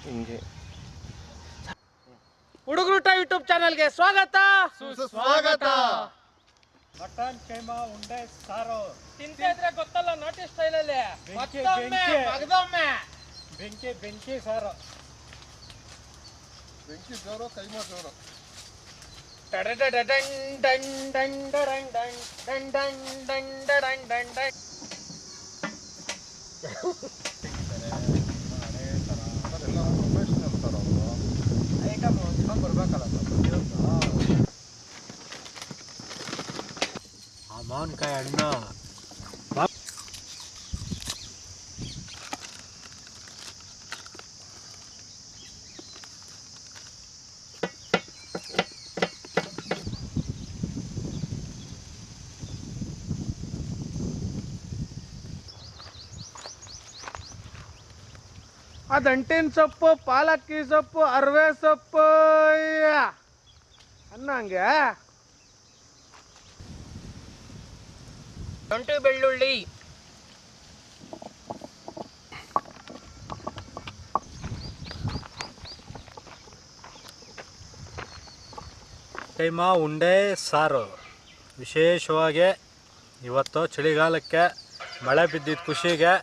ಹಿಂಗೆ. ಹುಡುಗರೂಟ ಯೂಟ್ಯೂಬ್ ಚಾನಲ್ಗೆ ಸ್ವಾಗತ ಸುಸ್ವಾಗತ. ಮಟನ್ ಕೈಮಾ ಉಂಡೆ ಸಾರು ತಿಂತಿದ್ರೆ ಗೊತ್ತಲ್ಲ ನಾಟಿ ಸ್ಟೈಲಲ್ಲಿ ಬೆಂಕಿ, ಮತ್ತೊಮ್ಮೆ ಬೆಂಕಿ. ಮಗದೊಮ್ಮೆ ಬೆಂಕಿ ಸಾರು. ಬೆಂಕಿ ಜೋರು, ಕೈಮಾ ಜೋರು. ಟಡಡಡಡನ್ ಡನ್ ಡನ್ ಡಡನ್ ಡನ್ ಡನ್ ಡನ್ ಡನ್ ಡಡನ್ ಡನ್ ಡನ್. ಅದೆಲ್ಲ ಪ್ರೊಫೆಷನಲ್ ಸರ್ ಅವರು. ಐಟಮ್ ಹೊಂದ್ಕೊಂಡು ಬರ್ಬೇಕಲ್ಲ ಪ್ರತಿಯೊಂದು. ಆ ಮಾವಿನಕಾಯಿ ಹಣ್ಣು ಆ ದಂಟಿನ ಸೊಪ್ಪು, ಪಾಲಕ್ಕಿ ಸೊಪ್ಪು, ಅರವೆ ಸೊಪ್ಪು ಅನ್ನಂಗೆ ಶುಂಠಿ ಬೆಳ್ಳುಳ್ಳಿ ಕೈಮಾ ಉಂಡೆ ಸಾರು. ವಿಶೇಷವಾಗಿ ಇವತ್ತು ಚಳಿಗಾಲಕ್ಕೆ ಮಳೆ ಬಿದ್ದಿದ್ದ ಖುಷಿಗೆ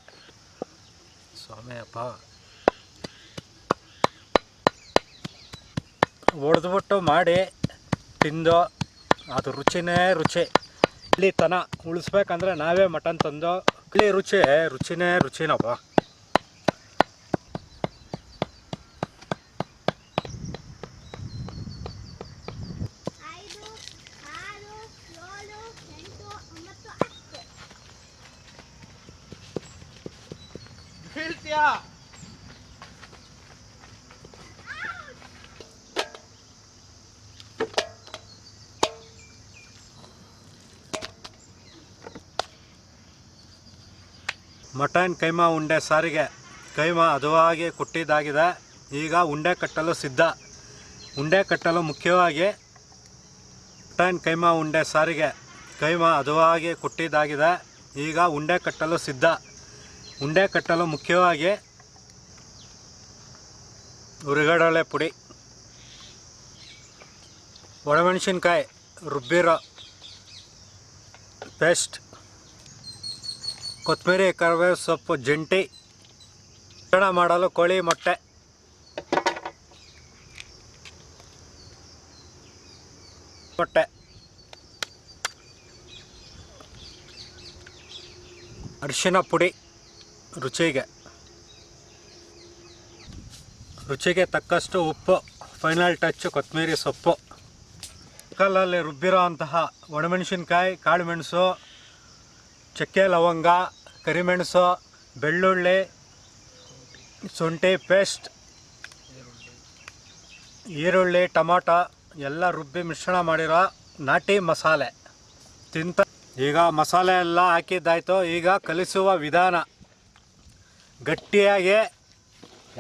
ಸ್ವಾಮಿಯಪ್ಪ ಹೊಡೆದ್ಬಿಟ್ಟು ಮಾಡಿ ತಿಂದು ಅದು ರುಚಿನೇ ರುಚಿ. ಇಲ್ಲಿ ತನ ಉಳಿಸ್ಬೇಕಂದ್ರೆ ನಾವೇ ಮಟನ್ ತಂದು ಇಲ್ಲಿ ರುಚಿನೇ ರುಚಿನಪ್ಪ. ಹೇಳ್ತೀಯಾ ಮಟನ್ ಕೈಮಾ ಉಂಡೆ ಸಾರಿಗೆ ಕೈಮಾ ಹದವಾಗಿ ಕುಟ್ಟಿದ್ದಾಗಿದೆ. ಈಗ ಉಂಡೆ ಕಟ್ಟಲು ಸಿದ್ಧ. ಉಂಡೆ ಕಟ್ಟಲು ಮುಖ್ಯವಾಗಿ ಮಟನ್ ಕೈಮಾ ಉಂಡೆ ಸಾರಿಗೆ ಕೈಮಾ ಹದವಾಗಿ ಕುಟ್ಟಿದ್ದಾಗಿದೆ. ಈಗ ಉಂಡೆ ಕಟ್ಟಲು ಸಿದ್ಧ. ಉಂಡೆ ಕಟ್ಟಲು ಮುಖ್ಯವಾಗಿ ಹುರಿಗಡಲೆ ಪುಡಿ, ಒಣಮೆಣಸಿನ್ಕಾಯಿ ರುಬ್ಬಿರೋ ಪೇಸ್ಟ್, ಕೊತ್ತಂಬರಿ, ಕರಿಬೇವು ಸೊಪ್ಪು, ಜಂಟಿ, ಮಿಶ್ರಣ ಮಾಡಲು ಕೋಳಿ ಮೊಟ್ಟೆ, ಅರಿಶಿನ ಪುಡಿ, ರುಚಿಗೆ ತಕ್ಕಷ್ಟು ಉಪ್ಪು, ಫೈನಲ್ ಟಚ್ ಕೊತ್ತಂಬರಿ ಸೊಪ್ಪು, ಕಲ್ಲಲ್ಲಿ ರುಬ್ಬಿರೋ ಅಂತಹ ಒಣಮೆಣಸಿನ್ಕಾಯಿ, ಕಾಳುಮೆಣಸು, ಚಕ್ಕೆ ಲವಂಗ, ಕರಿಮೆಣಸು, ಬೆಳ್ಳುಳ್ಳಿ, ಶುಂಠಿ ಪೇಸ್ಟ್, ಈರುಳ್ಳಿ, ಟೊಮಾಟೊ ಎಲ್ಲ ರುಬ್ಬಿ ಮಿಶ್ರಣ ಮಾಡಿರೋ ನಾಟಿ ಮಸಾಲೆ ಈಗ ಮಸಾಲೆ ಎಲ್ಲ ಹಾಕಿದ್ದಾಯಿತು. ಈಗ ಕಲಿಸುವ ವಿಧಾನ ಗಟ್ಟಿಯಾಗಿ,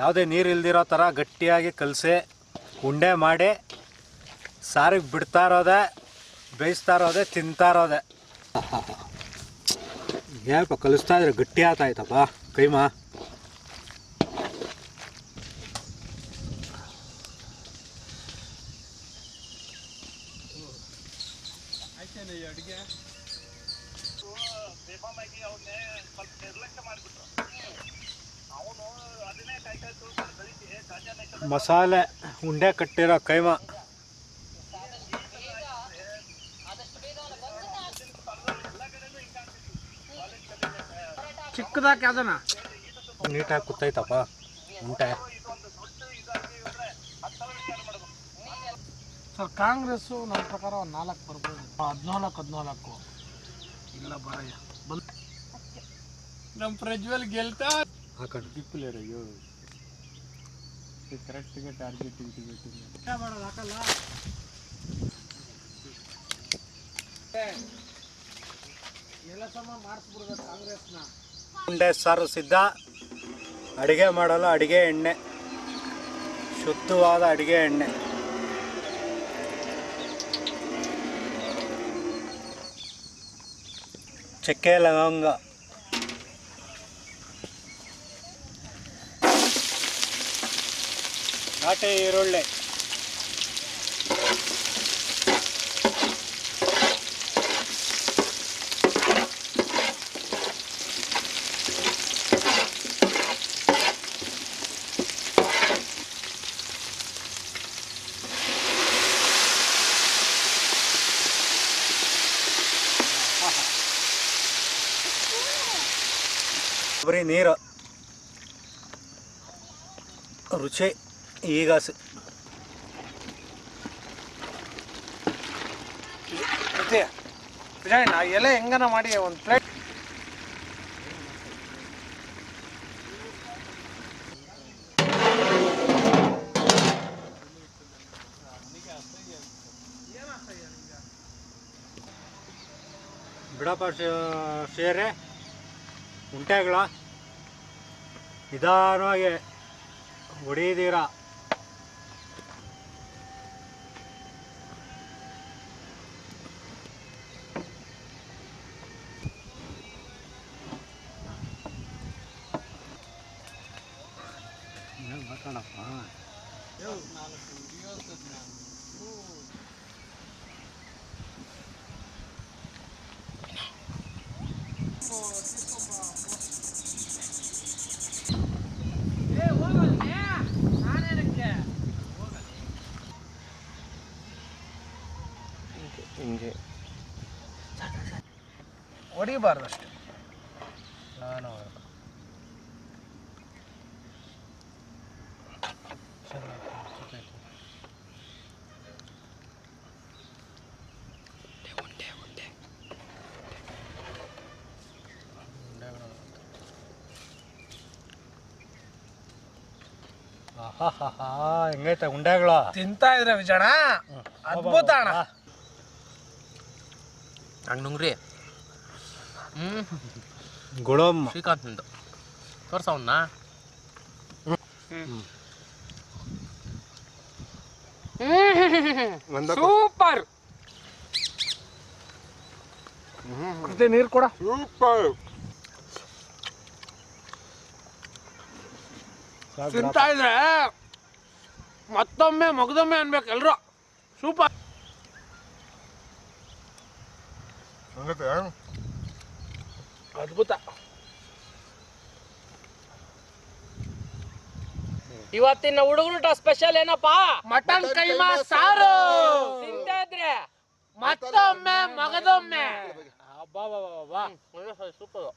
ಯಾವುದೇ ನೀರು ಇಲ್ದಿರೋ ಥರ ಗಟ್ಟಿಯಾಗಿ ಕಲಸಿ ಉಂಡೆ ಮಾಡಿ ಸಾರಿಗೆ ಬಿಡ್ತಾ ಇರೋದೆ, ಬೇಯಿಸ್ತಾ ಇರೋದೆ, ತಿಂತಾ ಇರೋದೆ. ಏನಪ್ಪ ಕಲಿಸ್ತಾ ಇದ್ರೆ ಗಟ್ಟಿ ಆಯ್ತಪ್ಪ ಕೈಮಾ. ಮಸಾಲೆ ಉಂಡೆ ಕಟ್ಟಿರೋ ಕೈಮಾ ಚಿಕ್ಕದಾಗಿ ಅದನ್ನ ನೀಟಾಗಿ ಕೂತೈತಪ್ಪ ಉಂಟೆ. ಸರ್ ಕಾಂಗ್ರೆಸ್ಸು ನನ್ನ ಪ್ರಕಾರ ಒಂದು 4 ಬರ್ಬೋದು. 14 ಇಲ್ಲ ಬರಯ್ಯ ಬಂದು ನಮ್ಮ ಪ್ರಜ್ವಲ್ ಗೆಲ್ತಾ ಹಾಕೊಂಡು ಡಿಪ್ಲೇರ್ ಅಯ್ಯೋ ಕರೆಕ್ಟ್ಗೆ ಟಾರ್ಗೆಟ್ ಇಟ್ಬಿಟ್ಟು ಮಾಡೋದು ಹಾಕಲ್ಲ. ಎಲ್ಲ ಸಮ ಮಾಡಿಸ್ಬಿಡ್ಬೇಕು ಕಾಂಗ್ರೆಸ್ನ. ಉಂಡೆ ಸಾರು ಸಿದ್ಧ. ಅಡುಗೆ ಮಾಡಲು ಅಡುಗೆ ಎಣ್ಣೆ, ಶುದ್ಧವಾದ ಅಡುಗೆ ಎಣ್ಣೆ. ಚಕ್ಕೆ ಲವಂಗ, ನಾಟಿ ಈರುಳ್ಳಿ, ಕೊಬ್ಬರಿ ನೀರು, ರುಚಿ ಈಗ ವಿಜಯಣ್ಣ ಎಲೆ ಹೆಂಗನ ಮಾಡಿ ಒಂದು ಪ್ಲೇಟ್. ಬಿಡಪ್ಪ ಸೇರೆ ಉಂಟೆಗಳ ನಿಧಾನವಾಗಿ ಹೊಡಿದೀರ. ಮಾತಾಡಪ್ಪ. ಹಿಂಗೆ ಹೊಡಿಬಾರ್ದು ಅಷ್ಟೇ. ನಾನು ಹೆಂಗೈತೆ ಉಂಡೆಗಳು ತಿಂತಾ ಇದ್ರೆ ವಿಜಯಣ್ಣ ಅದ್ಭುತ ಅಣ್ಣ. ಹಂಗ್ನುಂಗ್ರಿ ಗುಳಮ್ಮ ಶ್ರೀಕಾಂತ್ ನಿಂದು ತೋರ್ಸವನ್ನ. ಸೂಪರ್. ನೀರು ಕೊಡ. ಸೂಪರ್. ತಿಂತಾ ಇದ್ರೆ ಮತ್ತೊಮ್ಮೆ ಮಗದೊಮ್ಮೆ ಅನ್ಬೇಕು ಎಲ್ರು. ಸೂಪರ್. ಅದ್ಭುತ. ಇವತ್ತಿನ ಹುಡುಗರು ಸ್ಪೆಷಲ್ ಏನಪ್ಪಾ? ಮಟನ್ ಕೈಮಾ ಸಾರು. ತಿಂತಾ ಇದ್ರೆ ಮತ್ತೊಮ್ಮೆ ಮಗದೊಮ್ಮೆ. ಸೂಪರ್.